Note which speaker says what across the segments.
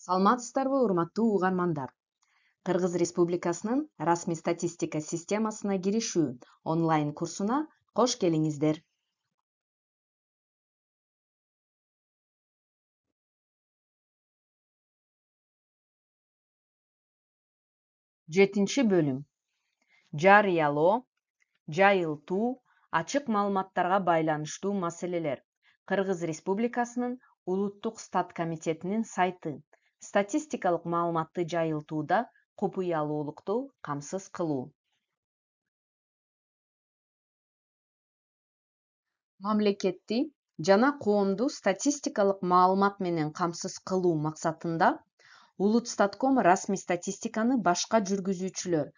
Speaker 1: Саламатсыздарбы, урматтуу угармандар. Кыргыз Республикасынын расмий статистика системасына киришүү онлайн курсуна кош келиңиздер. Жетинчи бөлүм. Жарыялоо, жайылтуу, ачык маалыматтарга байланыштуу маселелер. Кыргыз Республикасынын Улуттук стат комитетинин сайты. Статистикалык маалыматты жайылтууда купуялуулукту камсыз кылуу. Мамлекетти жана коомду статистикалык маалымат менен камсыз кылуу максатында Улутстатком расмий статистиканы башка жүргүзүүчүлөр,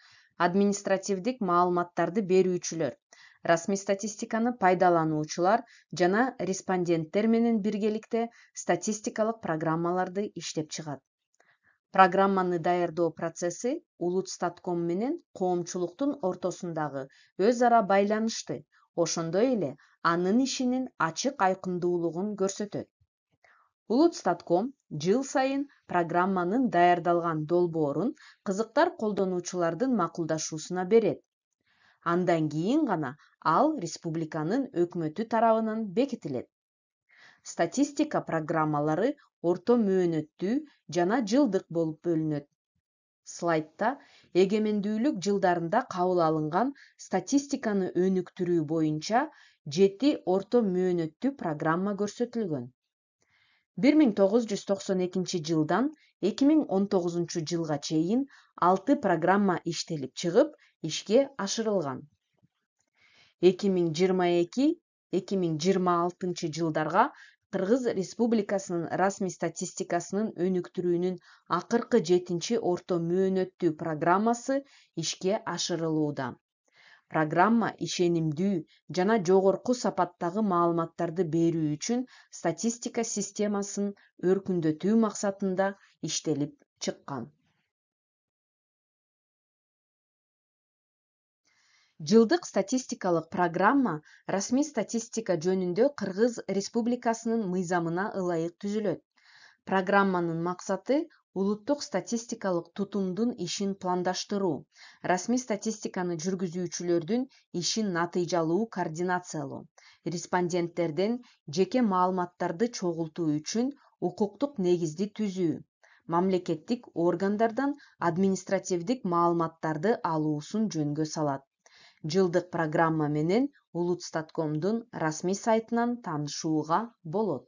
Speaker 1: административдик маалыматтарды берүүчүлөр, расмий статистиканы пайдалануучулар жана респонденттер менен биргеликте статистикалык программаларды иштеп чыгат. Программаны даярдоо процесси Улутстатком менен коомчулуктун ортосундагы өз ара байланышты, ошондой эле анын ишинин ачык айкындуулугун көрсөтөт. Улутстатком жыл сайын программанын даярдалган долбоорун кызыктар колдонуучулардын макулдашуусуна берет. Андан кийин гана ал республиканын өкмөтү тарабынан бекитилет. Статистика программалары орто мөөнөттүү жана жылдык болуп бөлүнөт. Слайдта эгемендүүлүк жылдарында кабыл алынган статистиканы өнүктүрүү боюнча 7 орто мөөнөттүү программа көрсөтүлгөн. 1992 жылдан 2019 жылга чейин 6 программа иштелип чыгып, ишке ашырылган. 2022-2026 жылдарга Кыргыз Республикасынын расмий статистикасынын өнүктүрүүнүн акыркы 7 орто мөөнөттүү программасы ишке ашырылууда. Программа ишенимдүү жана жогорку сапаттагы маалыматтарды берүү үчүн статистика системасын өркүндөтүү максатында иштелип чыккан. Жылдык статистикалык программа расмий статистика жөнүндө Кыргыз Республикасынын мыйзамына ылайык түзүлөт. Программанын максаты улуттук статистикалык тутумдун ишин пландаштыруу, расмий статистиканы жүргүзүүчүлөрдүн ишин натыйжалуу координациялоо, респонденттерден жеке маалыматтарды чогултуу үчүн укуктук негизди түзүү, мамлекеттик органдардан административдик маалыматтарды алуусун жөнгө салат. Жылдык программа менен Улутстаткомдун расмий сайтынан таанышууга болот.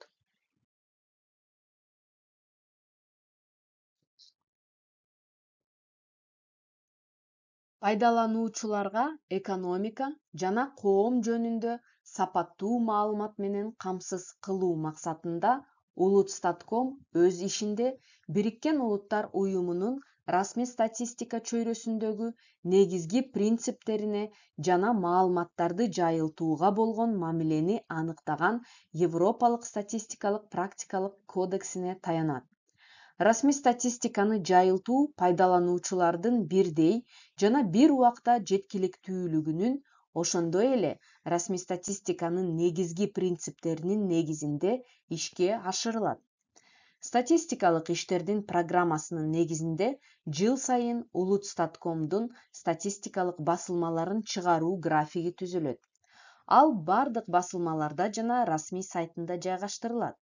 Speaker 1: Пайдалануучуларга экономика жана коом жөнүндө сапаттуу маалымат менен камсыз кылуу максатында Улутстатком өз ишинде Бириккен Улуттар Уюмунун расмий статистика чөйрөсүндөгү негизги принциптерине жана маалыматтарды жайылтууга болгон мамилени аныктаган Европалык статистикалык практикалык кодексине таянат. Расмий статистиканы жайылтуу пайдалануучулардын бирдей жана бир убакта жеткиликтүүлүгүнүн, ошондой эле расмий статистиканын негизги принциптеринин негизинде ишке ашырылат. Статистикалык иштердин программасынын негизинде жыл сайын Улутстаткомдун статистикалык басылмаларын чыгаруу графиги түзүлөт. Ал бардык басылмаларда жана расмий сайтында жайгаштырылат.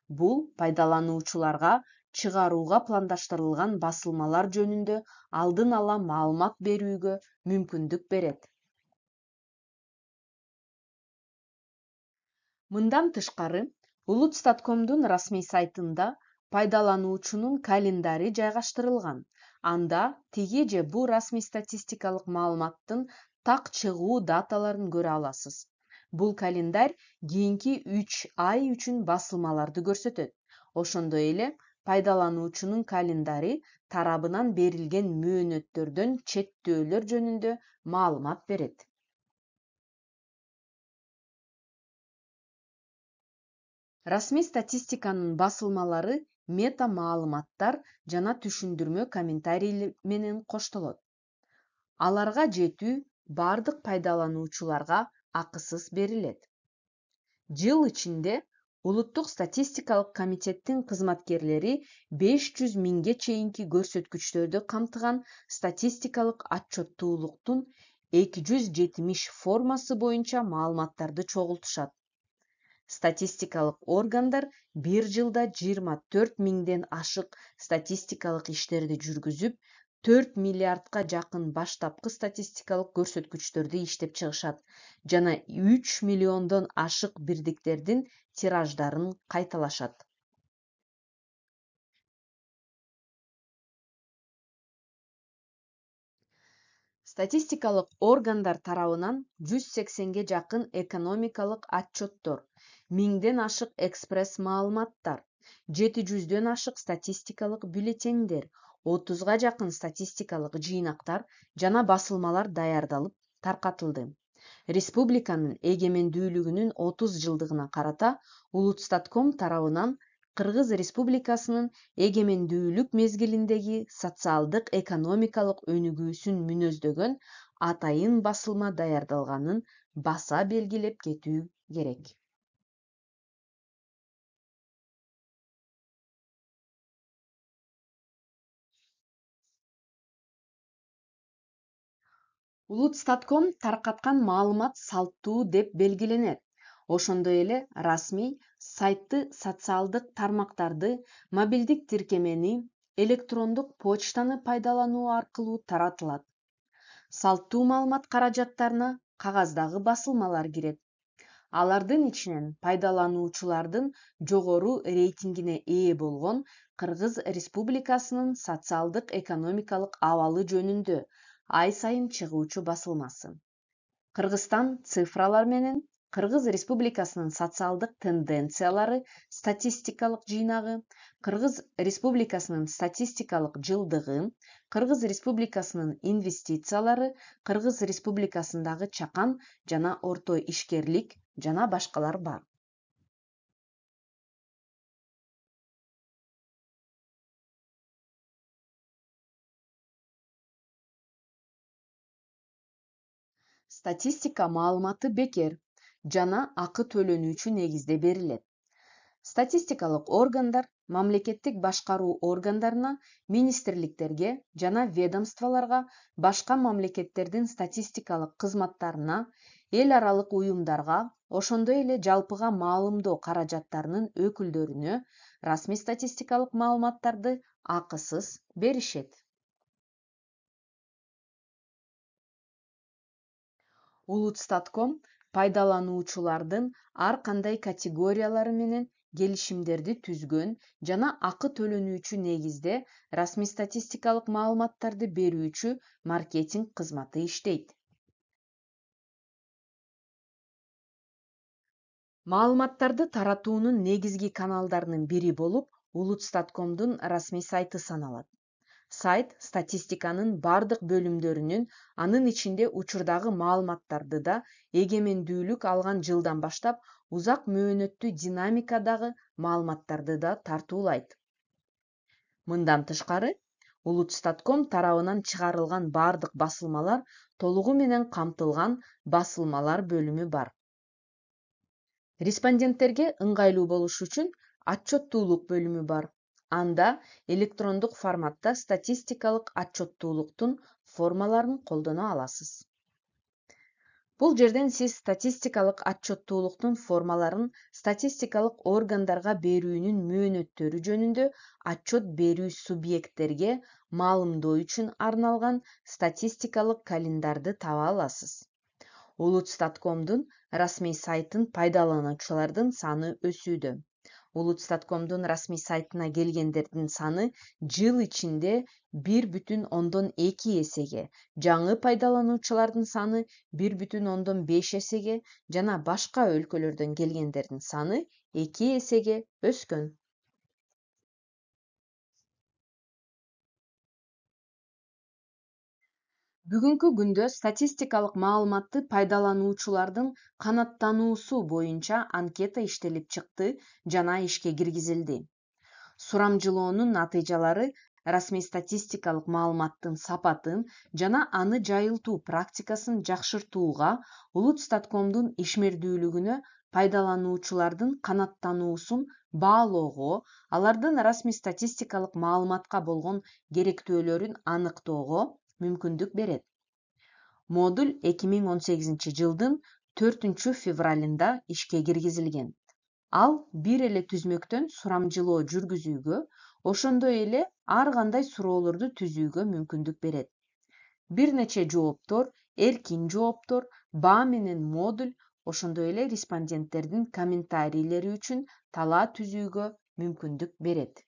Speaker 1: Бул пайдалануучуларга чыгарууга пландаштырылган басылмалар жөнүндө алдын ала маалымат берүүгө мүмкүндүк берет. Мындан тышкары, Улутстаткомдун расмий сайтында пайдалануучунун календари жайгаштырылган. Анда тиги же бул расмий статистикалык маалыматтын так чыгуу даталарын көрө аласыз. Бул календарь кийинки 3 ай үчүн басылмаларды көрсөтөт. Ошондой эле пайдалануучунун календари тарабынан берилген мөөнөттөрдөн четтөөлөр жөнүндө маалымат берет. Расмий статистиканын басылмалары мета маалыматтар жана түшүндүрмө комментарий менен коштолот. Аларга жетүү бардык пайдалануучуларга акысыз берилет. Жыл ичинде Улуттук статистикалык комитеттин кызматкерлери 500 миңге чейинки көрсөткүчтөрдү камтыган статистикалык отчеттуулуктун 270 формасы боюнча маалыматтарды чогултушат. Статистикалык органдар бир жылда 24 миңден ашык статистикалык иштерди жүргүзүп, 4 миллиардка жакын баштапкы статистикалык көрсөткүчтөрдү иштеп чыгышат жана 3 миллиондон ашык бирдиктердин тираждарын кайталашат. Статистикалык органдар тарабынан 180ге жакын экономикалык отчеттор, 1000ден ашык экспресс маалыматтар, 700дөн ашык статистикалык бюллетендер, 30га жакын статистикалык жыйнактар жана басылмалар даярдалып таркатылды. Республиканын эгемендүүлүгүнүн 30 жылдыгына карата Улутстатком тарабынан Кыргыз Республикасынын эгемендүүлүк мезгилиндеги социалдык экономикалык өнүгүүсүн мүнөздөгөн атайын басылма даярдалганын баса белгилеп кетүү керек. Улутстатком таркаткан маалымат салттуу деп белгиленет. Ошондой эле расмий сайтты социалдык тармактарды, мобилдик тиркемени, электрондук почтаны пайдалануу аркылуу таратылат. Салттуу маалымат каражаттарына кагаздагы басылмалар кирет. Алардын ичинен пайдалануучулардын жогору рейтингине ээ болгон Кыргыз Республикасынын социалдык экономикалык абалы жөнүндө ай сайын чыгуучу басылмасы. Кыргызстан цифралар менен Кыргыз Республикасынын социалдык тенденциялары статистикалык жыйнагы, Кыргыз Республикасынын статистикалык жылдыгы, Кыргыз Республикасынын инвестициялары, Кыргыз Республикасындагы чакан жана орто ишкерлик жана башкалар бар. Статистика маалыматы бекер жана акы төлөнүүчү негизде берилет. Статистикалык органдар мамлекеттик башкаруу органдарына, министрликтерге жана ведомстволорго, башка мамлекеттердин статистикалык кызматтарына, эл аралык уюмдарга, ошондой эле жалпыга маалымдоо каражаттарынын өкүлдөрүнө расмий статистикалык маалыматтарды акысыз беришет. Улутстатком пайдалануучулардын ар кандай категориялары менен келишимдерди түзгөн жана акы төлөнүүчү негизде расмий статистикалык маалыматтарды берүүчү маркетинг кызматы иштейт. Маалыматтарды таратуунун негизги каналдарынын бири болуп Улутстаткомдун расмий сайты саналат. Сайт статистиканын бардык бөлүмдөрүнүн, анын ичинде учурдагы маалыматтарды да эгемендүүлүк алган жылдан баштап узак мөөнөттүү динамикадагы маалыматтарды да тартуулайт. Мындан тышкары, Улутстатком тарабынан чыгарылган бардык басылмалар толугу менен камтылган басылмалар бөлүмү бар. Респонденттерге ыңгайлуу болуш үчүн отчеттуулук бөлүмү бар. Анда электрондук форматта статистикалык отчеттуулуктун формаларын колдоно аласыз. Бул жерден сиз статистикалык отчеттуулуктун формаларын статистикалык органдарга берүүнүн мөөнөттөрү жөнүндө отчет берүү субъекттерге маалымдоо үчүн арналган статистикалык календарды таба аласыз. Улутстаткомдун расмий сайтын пайдалануучулардын саны өсүүдө. Улутстаткомдун расмий сайтына келгендердин саны жыл ичинде 1,2 эсеге, жаңы пайдалануучулардын саны 1,5 эсеге жана башка өлкөлөрдөн келгендердин саны 2 эсеге өскөн. Бүгүнкү күндө статистикалык маалыматты пайдалануучулардын канааттануусу боюнча анкета иштелип чыкты жана ишке киргизилди. Сурамжылоонун натыйжалары расмий статистикалык маалыматтын сапатын жана аны жайылтуу практикасын жакшыртууга, Улутстаткомдун ишмердүүлүгүнө пайдалануучулардын канааттануусун баалоого, алардын расмий статистикалык маалыматка болгон керектөөлөрүн аныктоого мүмкүндүк берет. Модуль 2018-жылдын 4-февралында ишке киргизилген. Ал бир эле түзмөктөн сурамжылоо жүргүзүүгө, ошондой эле ар кандай суроолорду түзүүгө мүмкүндүк берет. Бир нече жооптор, эркин жооптор, баа менен модуль, ошондой эле респонденттердин комментарийлери үчүн талаа түзүүгө мүмкүндүк берет.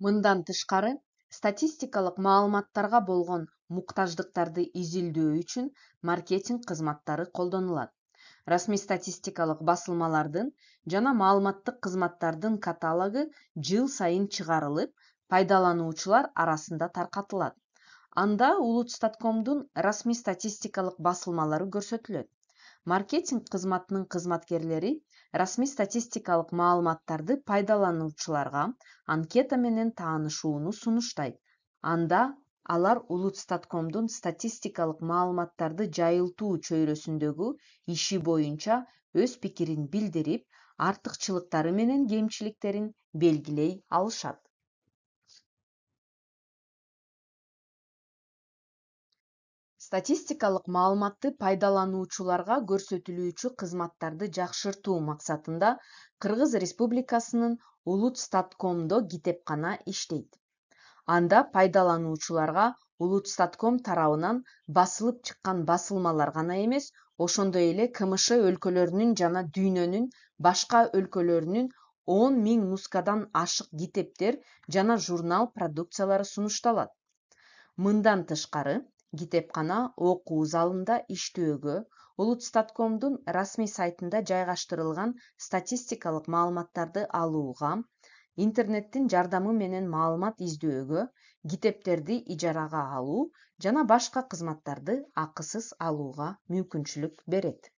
Speaker 1: Мындан тышкары, статистикалык маалыматтарга болгон муктаждыктарды изилдөө үчүн маркетинг кызматтары колдонулат. Расмий статистикалык басылмалардын жана маалыматтык кызматтардын каталогу жыл сайын чыгарылып, пайдалануучулар арасында таркатылат. Анда Улутстаткомдун расмий статистикалык басылмалары көрсөтүлөт. Маркетинг кызматынын кызматкерлери расмий статистикалык маалыматтарды пайдалануучуларга анкета менен таанышууну сунуштайт. Анда алар Улутстаткомдун статистикалык маалыматтарды жайылтуу чөйрөсүндөгү иши боюнча өз пикирин билдирип, артыкчылыктары менен кемчиликтерин белгилей алышат. Статистикалык маалыматты пайдалануучуларга көрсөтүлүүчү кызматтарды жакшыртуу максатында Кыргыз Республикасынын Улутстаткомдо китепкана иштейт. Анда пайдалануучуларга Улутстатком тарабынан басылып чыккан басылмалар гана эмес, ошондой эле КМШ өлкөлөрүнүн жана дүйнөнүн башка өлкөлөрүнүн 10 000 нускадан ашык китептер жана журнал продукциялары сунушталат. Мындан тышкары, китепкана окуу залында иштөөгө, Улутстаткомдун расмий сайтында жайгаштырылган статистикалык маалыматтарды алууга, интернеттин жардамы менен маалымат издөөгө, китептерди ижарага алуу жана башка кызматтарды акысыз алууга мүмкүнчүлүк берет.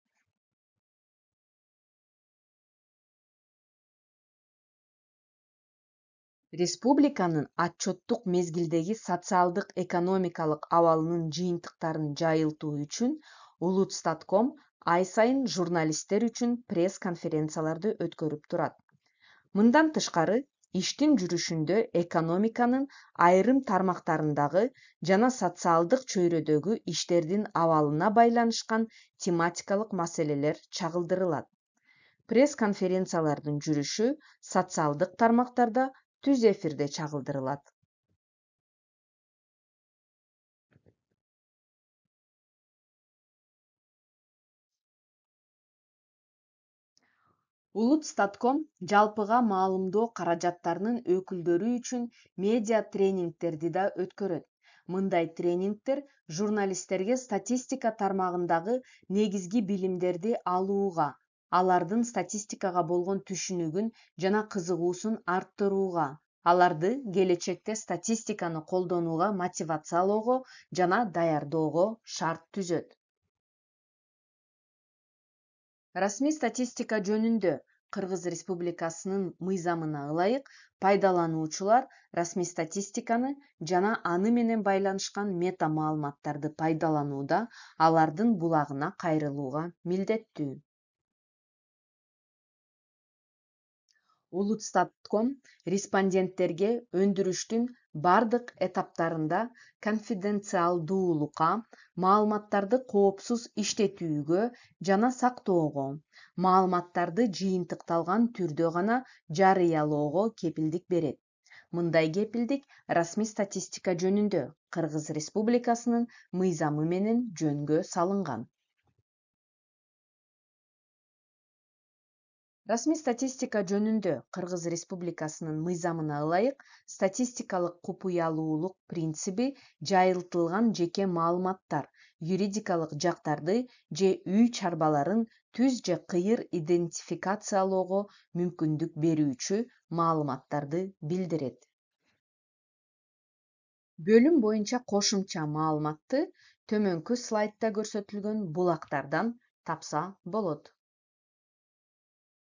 Speaker 1: Республиканын отчеттук мезгилдеги социалдык экономикалык абалынын жыйынтыктарын жайылтуу үчүн Улутстатком ай сайын журналисттер үчүн пресс-конференцияларды өткөрүп турат. Мындан тышкары, иштин жүрүшүндө экономиканын айрым тармактарындагы жана социалдык чөйрөдөгү иштердин абалына байланышкан тематикалык маселелер чагылдырылат. Пресс-конференциялардын жүрүшү социалдык тармактарда түз эфирде чагылдырылат. Улутстатком жалпыга маалымдоо каражаттарынын өкүлдөрү үчүн медиа тренингтерди да өткөрөт. Мындай тренингтер журналисттерге статистика тармагындагы негизги билимдерди алууга, алардын статистикага болгон түшүнүгүн жана кызыгуусун арттырууга, аларды келечекте статистиканы колдонууга мотивациялоого жана даярдоого шарт түзөт. Расмий статистика жөнүндө Кыргыз Республикасынын мыйзамына ылайык пайдалануучулар расмий статистиканы жана аны менен байланышкан мета маалыматтарды пайдаланууда алардын булагына кайрылууга милдеттүү. Улутстатком респонденттерге өндүрүштүн бардык этаптарында конфиденциалдуулукка, маалыматтарды коопсуз иштетүүгө жана сактоого, маалыматтарды жыйынтыкталган түрдө гана жарыялоого кепилдик берет. Мындай кепилдик расмий статистика жөнүндө Кыргыз Республикасынын мыйзамы менен жөнгө салынган. Расмий статистика жөнүндө Кыргыз Республикасынын мыйзамына ылайык статистикалык купуялуулук принциби жайылтылган жеке маалыматтар, юридикалык жактарды же үй чарбаларын түз же кыйыр идентификациялоого мүмкүндүк берүүчү маалыматтарды билдирет. Бөлүм боюнча кошумча маалыматты төмөнкү слайдда көрсөтүлгөн булактардан тапса болот.